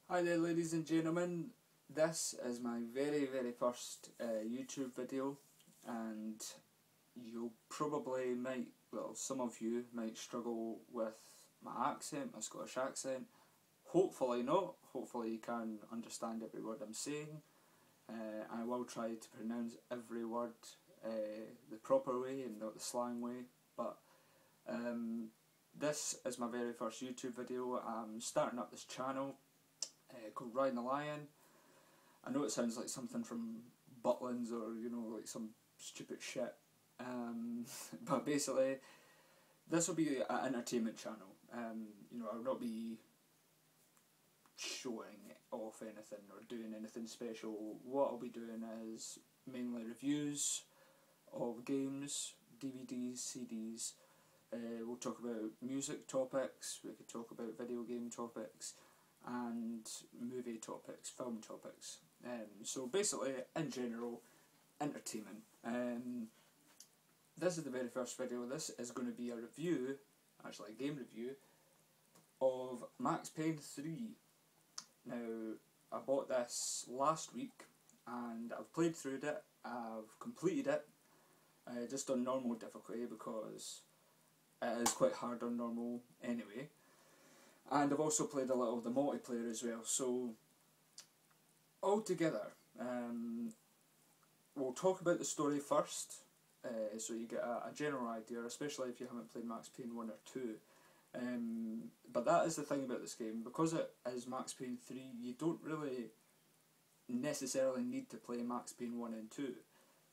Hi there ladies and gentlemen, this is my very first YouTube video, and you probably might, well, some of you might struggle with my accent, my Scottish accent. Hopefully not, hopefully you can understand every word I'm saying. I will try to pronounce every word the proper way and not the slang way, but this is my very first YouTube video. I'm starting up this channel called Riding the Lion. I know it sounds like something from Butlins or, like some stupid shit. But basically, this will be an entertainment channel. I'll not be showing off anything or doing anything special. What I'll be doing is mainly reviews of games, DVDs, CDs. We'll talk about music topics, we could talk about video game topics, and movie topics, film topics. So basically, in general, entertainment. This is the very first video. This is going to be a review, actually a game review, of Max Payne 3. Now, I bought this last week, and I've played through it, I've completed it, just on normal difficulty because it is quite hard on normal anyway. And I've also played a little of the multiplayer as well, so altogether, we'll talk about the story first, so you get a general idea, especially if you haven't played Max Payne 1 or 2. But that is the thing about this game, because it is Max Payne 3, you don't really necessarily need to play Max Payne 1 and 2.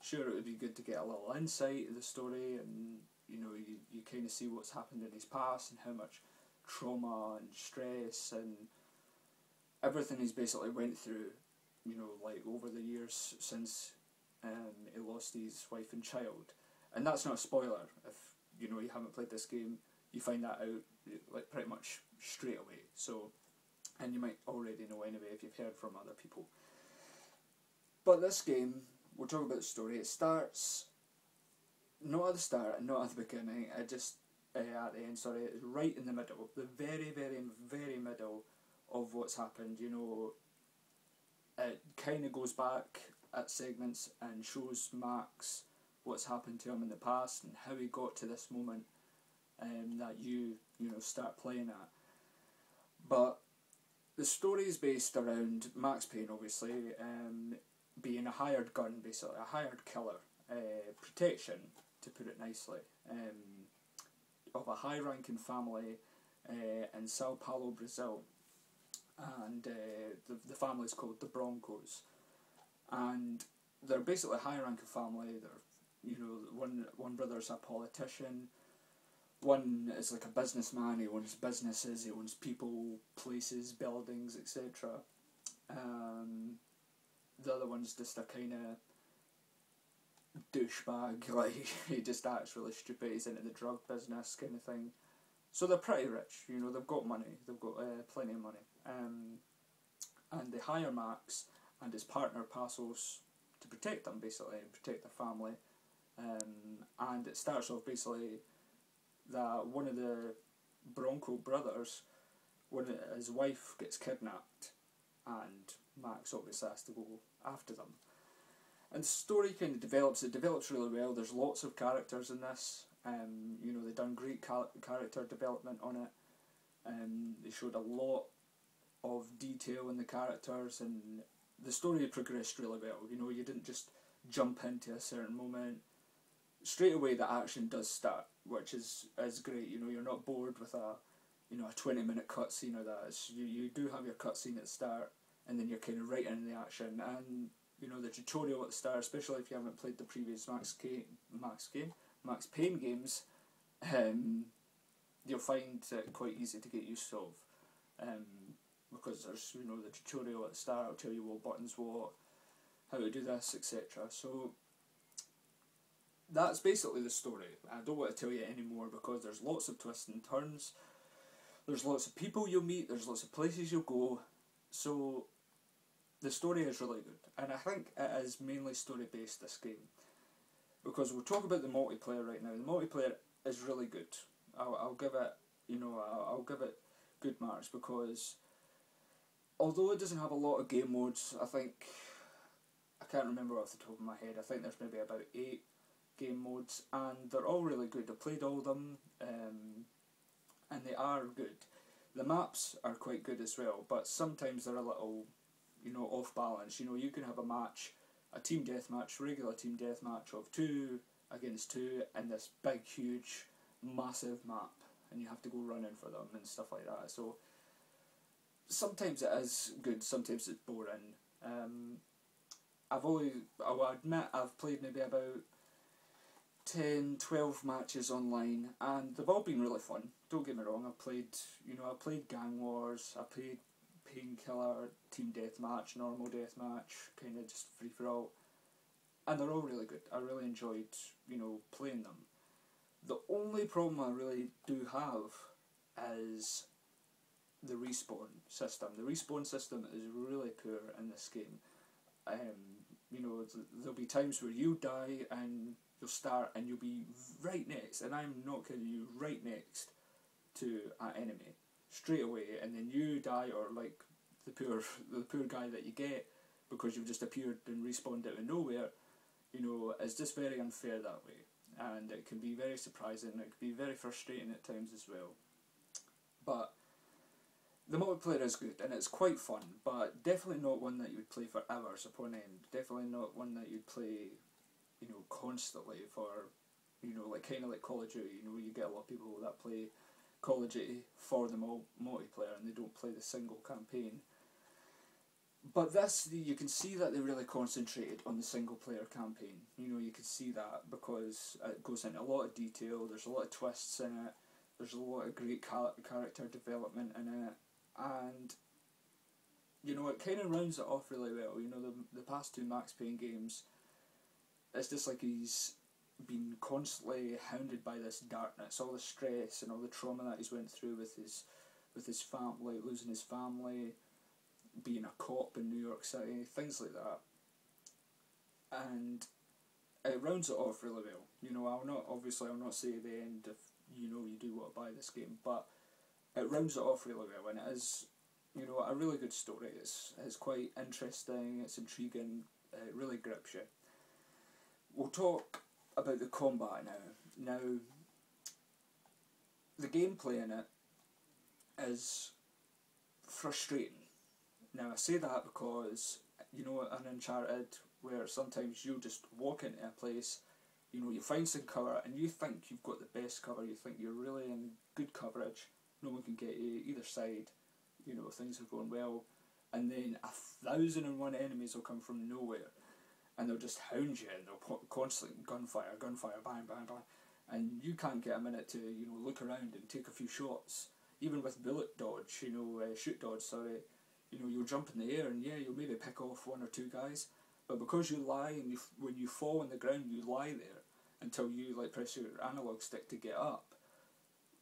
Sure, it would be good to get a little insight of the story, and you kind of see what's happened in his past and how much trauma and stress and everything he's basically went through, like over the years since he lost his wife and child. And that's not a spoiler. If you haven't played this game, you find that out like pretty much straight away. So, and you might already know anyway if you've heard from other people. But this game, we'll talk about the story. It starts not at the start and not at the beginning. It just at the end, sorry, it's right in the middle, the very middle of what's happened. It kind of goes back at segments and shows Max what's happened to him in the past and how he got to this moment that you start playing at. But the story is based around Max Payne, obviously, being a hired gun, basically, a hired killer, protection, to put it nicely, of a high-ranking family in Sao Paulo, Brazil, and the family's called the Broncos, and they're basically a high-ranking family. They're, one brother's a politician, one is like a businessman. He owns businesses, he owns people, places, buildings, etc. The other one's just a kind of douchebag, like he just acts really stupid, he's into the drug business kind of thing. So they're pretty rich, they've got money, they've got plenty of money. And they hire Max and his partner Passos to protect them, basically, and protect their family. And it starts off basically that one of the Bronco brothers, his wife gets kidnapped, and Max obviously has to go after them. And the story kind of develops. It develops really well. There's lots of characters in this. They've done great character development on it. They showed a lot of detail in the characters, and the story progressed really well. You didn't just jump into a certain moment. Straight away, the action does start, which is great. You're not bored with a 20-minute cutscene or that. You do have your cutscene at the start, and then you're kind of right in the action. And the tutorial at the start, especially if you haven't played the previous Max Payne games, you'll find it quite easy to get used to, because there's the tutorial at the start. I'll tell you what buttons what, how to do this, etc. So that's basically the story. I don't want to tell you any more because there's lots of twists and turns. There's lots of people you'll meet. There's lots of places you'll go. So the story is really good, and I think it is mainly story based, this game, because we'll talk about the multiplayer right now. The multiplayer is really good. I'll give it, I'll give it good marks, because although it doesn't have a lot of game modes, I think, I can't remember off the top of my head, I think there's maybe about 8 game modes, and they're all really good. I've played all of them, and they are good. The maps are quite good as well, but sometimes they're a little, off balance. You can have a match, a team deathmatch, regular team deathmatch of 2 against 2 in this big, huge, massive map, and you have to go running for them and stuff like that. So sometimes it is good, sometimes it's boring. I will admit, I've played maybe about 10, 12 matches online, and they've all been really fun. Don't get me wrong, I played Gang Wars, I played Painkiller, Team Deathmatch, Normal Deathmatch, kind of just free for all, and they're all really good. I really enjoyed, playing them. The only problem I really do have is the respawn system. The respawn system is really poor in this game. There'll be times where you die and you'll start and you'll be right next, and I'm not kidding you, right next to an enemy straight away, and then you die, or like the poor guy that you get because you've just appeared and respawned out of nowhere. It's just very unfair that way, and it can be very surprising. It can be very frustrating at times as well. But the multiplayer is good and it's quite fun, but definitely not one that you would play for hours upon end. Definitely not one that you'd play, constantly for, kind of like Call of Duty. You get a lot of people that play Call of Duty for the multiplayer and they don't play the single campaign. But this, you can see that they really concentrated on the single player campaign. You can see that because it goes into a lot of detail, there's a lot of twists in it, there's a lot of great character development in it, and it kind of rounds it off really well. The past 2 Max Payne games, it's just like he's been constantly hounded by this darkness, all the stress and all the trauma that he's went through with his family, losing his family, being a cop in New York City, things like that. And it rounds it off really well. I'll not say the end if you do want to buy this game, but it rounds it off really well, and it is, a really good story. It's quite interesting, it's intriguing, it really grips you. We'll talk about the combat now. Now, the gameplay in it is frustrating. Now, I say that because, in Uncharted, where sometimes you just walk into a place, you find some cover and you think you've got the best cover, you think you're really in good coverage, no one can get you either side, things are going well, and then 1,001 enemies will come from nowhere and they'll just hound you and they'll constantly gunfire, bang, bang, bang, and you can't get a minute to, look around and take a few shots. Even with bullet dodge, shoot dodge, sorry, you'll jump in the air and you'll maybe pick off 1 or 2 guys, but because you lie and when you fall on the ground, you lie there until you press your analog stick to get up.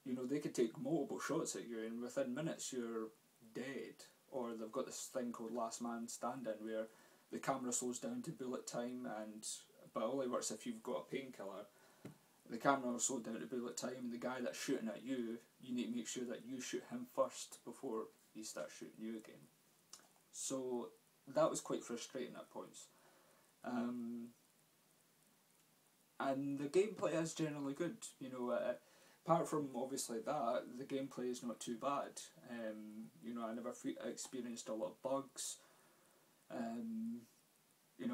They could take multiple shots at you and within minutes you're dead. Or they've got this thing called Last Man Standing where the camera slows down to bullet time, but it only works if you've got a painkiller. The camera will slow down to bullet time, and the guy that's shooting at you, you need to make sure that you shoot him first before he starts shooting you again. So that was quite frustrating at points. And the gameplay is generally good. Apart from obviously that, the gameplay is not too bad. I never experienced a lot of bugs.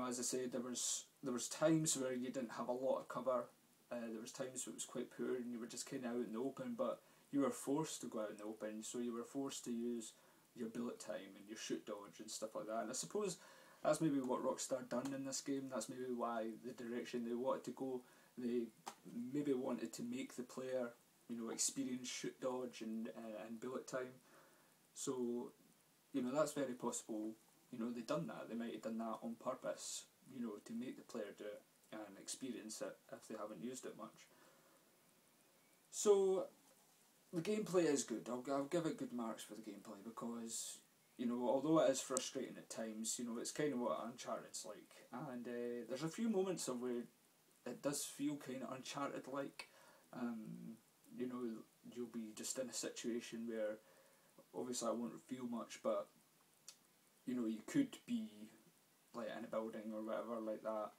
As I said, there was times where you didn't have a lot of cover. There was times where it was quite poor and you were just kind of out in the open, but you were forced to go out in the open, so you were forced to use your bullet time and your shoot dodge and stuff like that. And I suppose that's maybe what Rockstar done in this game. That's maybe why the direction they wanted to go. They maybe wanted to make the player, experience shoot dodge and bullet time. So, that's very possible. They done that. They might have done that on purpose, to make the player do it and experience it if they haven't used it much. So, the gameplay is good. I'll give it good marks for the gameplay because, although it is frustrating at times, it's kind of what Uncharted's like. And there's a few moments of where it does feel kind of Uncharted-like. You'll be just in a situation where, obviously I won't reveal much, but you know, you could be like in a building or whatever like that,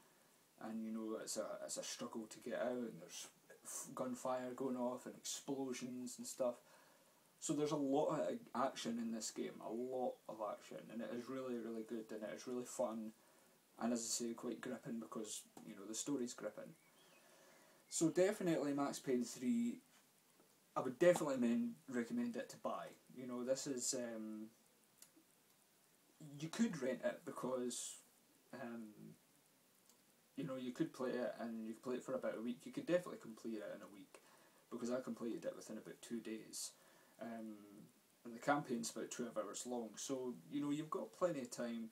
and you know it's a struggle to get out, and there's gunfire going off and explosions and stuff. So there's a lot of action in this game, a lot of action, and it is really, really good, and it is really fun, and as I say, quite gripping because, you know, the story's gripping. So definitely Max Payne 3, I would definitely recommend it to buy. You know, this is, you could rent it because, you know, you could play it and you could play it for about a week. You could definitely complete it in a week because I completed it within about 2 days. And the campaign's about 12 hours long, so you know you've got plenty of time,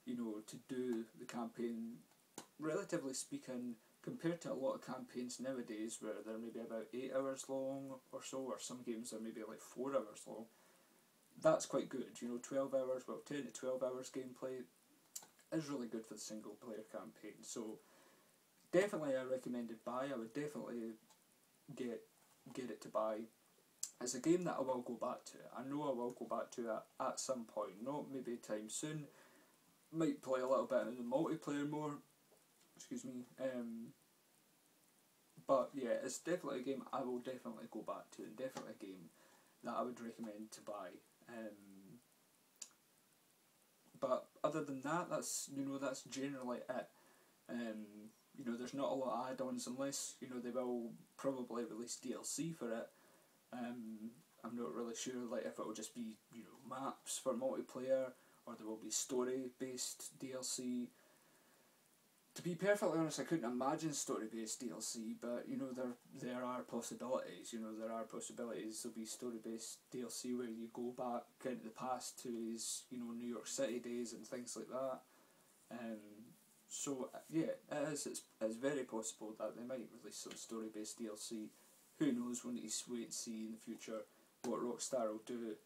you know, to do the campaign. Relatively speaking, compared to a lot of campaigns nowadays, where they're maybe about 8 hours long or so, or some games are maybe like 4 hours long. That's quite good. You know, 12 hours, well, 10 to 12 hours gameplay is really good for the single player campaign. So definitely I recommended buy. I would definitely get it to buy. It's a game that I will go back to. I know I will go back to it at some point, not maybe time soon. Might play a little bit in the multiplayer more, excuse me. But yeah, it's definitely a game I will definitely go back to, and definitely a game that I would recommend to buy. But other than that, that's, you know, that's generally it. You know, there's not a lot of add-ons unless, you know, they will probably release DLC for it. I'm not really sure, like, if it will just be, you know, maps for multiplayer, or there will be story-based DLC. To be perfectly honest, I couldn't imagine story-based DLC, but, you know, there are possibilities. You know, there are possibilities. There'll be story-based DLC where you go back into the past to his, you know, New York City days and things like that. So yeah, it's very possible that they might release some story-based DLC. Who knows? We'll need to wait and see in the future what Rockstar will do.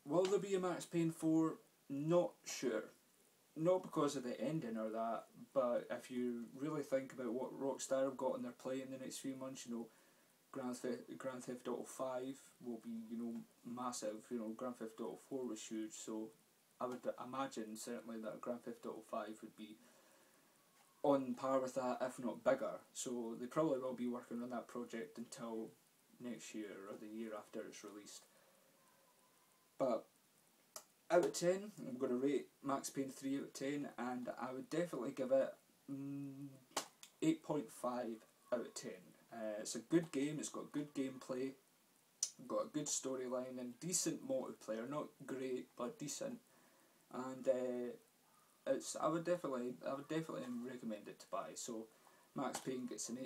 Will there be a Max Payne 4? Not sure. Not because of the ending or that, but if you really think about what Rockstar have got on their plate in the next few months, you know, Grand Theft Auto 5 will be, you know, massive. You know, Grand Theft Auto 4 was huge, so I would imagine certainly that Grand Theft Auto 5 would be on par with that, if not bigger. So they probably will be working on that project until next year or the year after it's released. But out of 10, I'm going to rate Max Payne 3 out of 10, and I would definitely give it 8.5 out of 10. It's a good game, it's got good gameplay, got a good storyline and decent multiplayer, not great but decent, and I would definitely recommend it to buy. So Max Payne gets an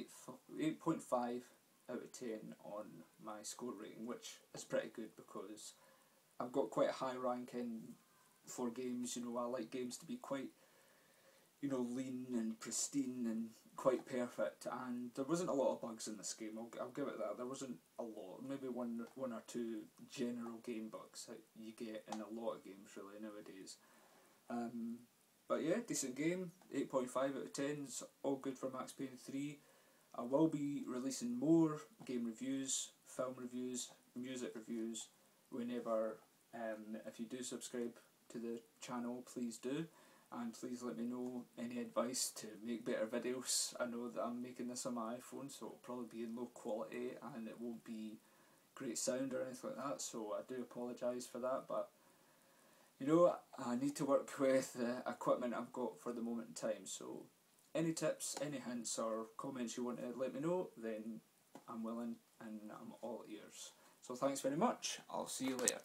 8.5 out of 10 on my score rating, which is pretty good because I've got quite a high ranking for games. You know, I like games to be quite, you know, lean and pristine and quite perfect, and there wasn't a lot of bugs in this game. I'll give it that. There wasn't a lot, maybe one or two general game bugs that you get in a lot of games really nowadays. But yeah, decent game, 8.5 out of 10, it's all good for Max Payne 3. I will be releasing more game reviews, film reviews, music reviews, whenever. If you do subscribe to the channel, please do, and please let me know any advice to make better videos. I know that I'm making this on my iPhone, so it'll probably be in low quality and it won't be great sound or anything like that, so I do apologise for that, but you know, I need to work with the equipment I've got for the moment in time. So any tips, any hints or comments you want to let me know, then I'm willing and I'm all ears. So thanks very much, I'll see you later.